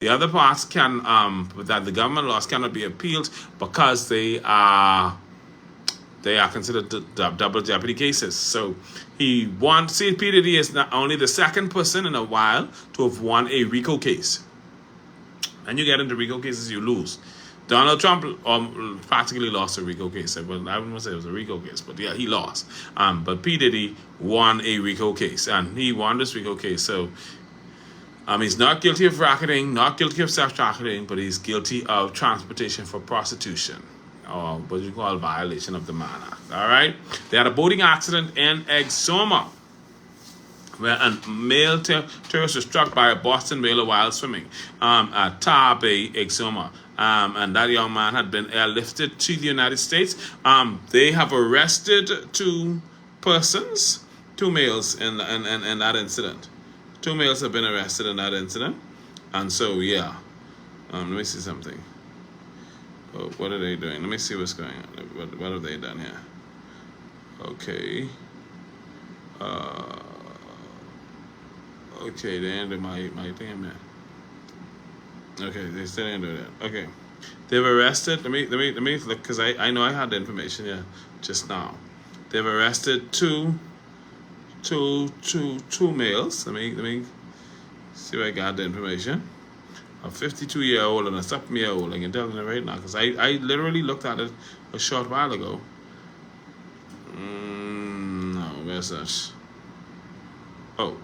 The other parts can that the government laws cannot be appealed because they are considered double jeopardy cases. So he won. See, P. Diddy is not only the second person in a while to have won a RICO case. And you get into RICO cases, you lose. Donald Trump practically lost a RICO case. Well, I wouldn't say it was a RICO case, but yeah, he lost. But P. Diddy won a RICO case, and he won this RICO case. So he's not guilty of racketing, not guilty of sex trafficking, but he's guilty of transportation for prostitution, or what you call violation of the Mann Act. All right? They had a boating accident in Exuma, where a male tourist was struck by a Boston whaler while swimming at Tar Bay, Exuma. And that young man had been airlifted to the United States. They have arrested two males in that incident. 2 males have been arrested in that incident. And so, yeah. Let me see something. Oh, what are they doing? Let me see what's going on. What have they done here? Okay. Okay, they ended my thing, man. Okay, they still didn't do that. Okay. They've arrested, let me look, because I know I had the information here just now. They've arrested two males. Let me see if I got the information. A 52-year-old and a 7-year-old. I can tell them right now because I literally looked at it a short while ago. No, where's that? Oh.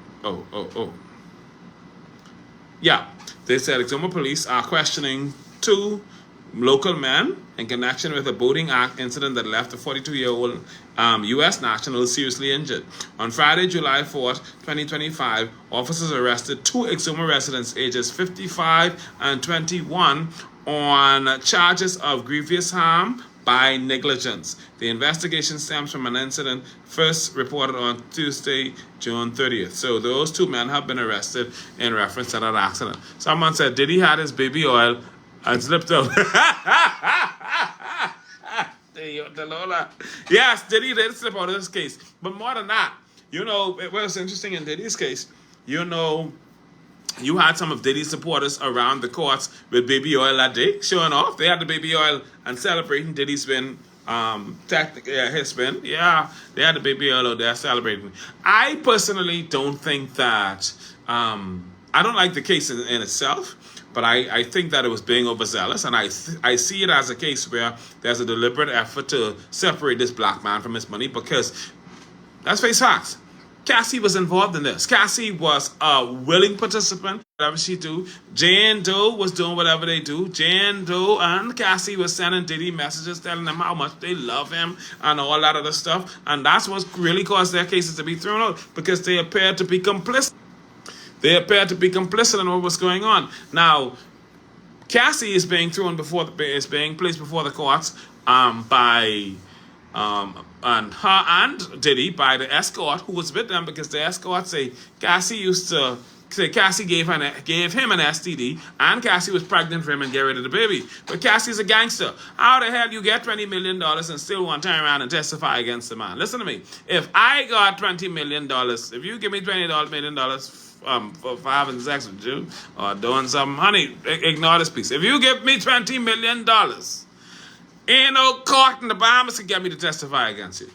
Yeah, they said Exuma police are questioning 2 local men in connection with a boating incident that left a 42-year-old U.S. national seriously injured. On Friday, July 4th, 2025, officers arrested 2 Exuma residents ages 55 and 21 on charges of grievous harm by negligence. The investigation stems from an incident first reported on Tuesday, June 30th. So those 2 men have been arrested in reference to that accident. Someone said Diddy had his baby oil and slipped out. Yes, Diddy did slip out of this case. But more than that, it was interesting in Diddy's case. You had some of Diddy's supporters around the courts with baby oil that day, showing off. They had the baby oil and celebrating Diddy's win. His win. Yeah, they had the baby oil out there celebrating. I personally don't think that. I don't like the case in itself. But I think that it was being overzealous, and I see it as a case where there's a deliberate effort to separate this black man from his money because, let's face facts, Cassie was involved in this. Cassie was a willing participant, whatever she do. Jane Doe was doing whatever they do. Jane Doe and Cassie was sending Diddy messages telling him how much they love him and all that other stuff. And that's what really caused their cases to be thrown out because they appeared to be complicit. They appeared to be complicit in what was going on. Now, Cassie is being placed before the courts by and her and Diddy by the escort who was with them because the escort say Cassie gave him an STD and Cassie was pregnant for him and get rid of the baby. But Cassie's a gangster. How the hell you get $20 million and still want to turn around and testify against the man? Listen to me. If I got $20 million, if you give me $20 million for having sex with you or doing something, honey, ignore this piece. If you give me $20 million, ain't no court in the Bahamas can get me to testify against you.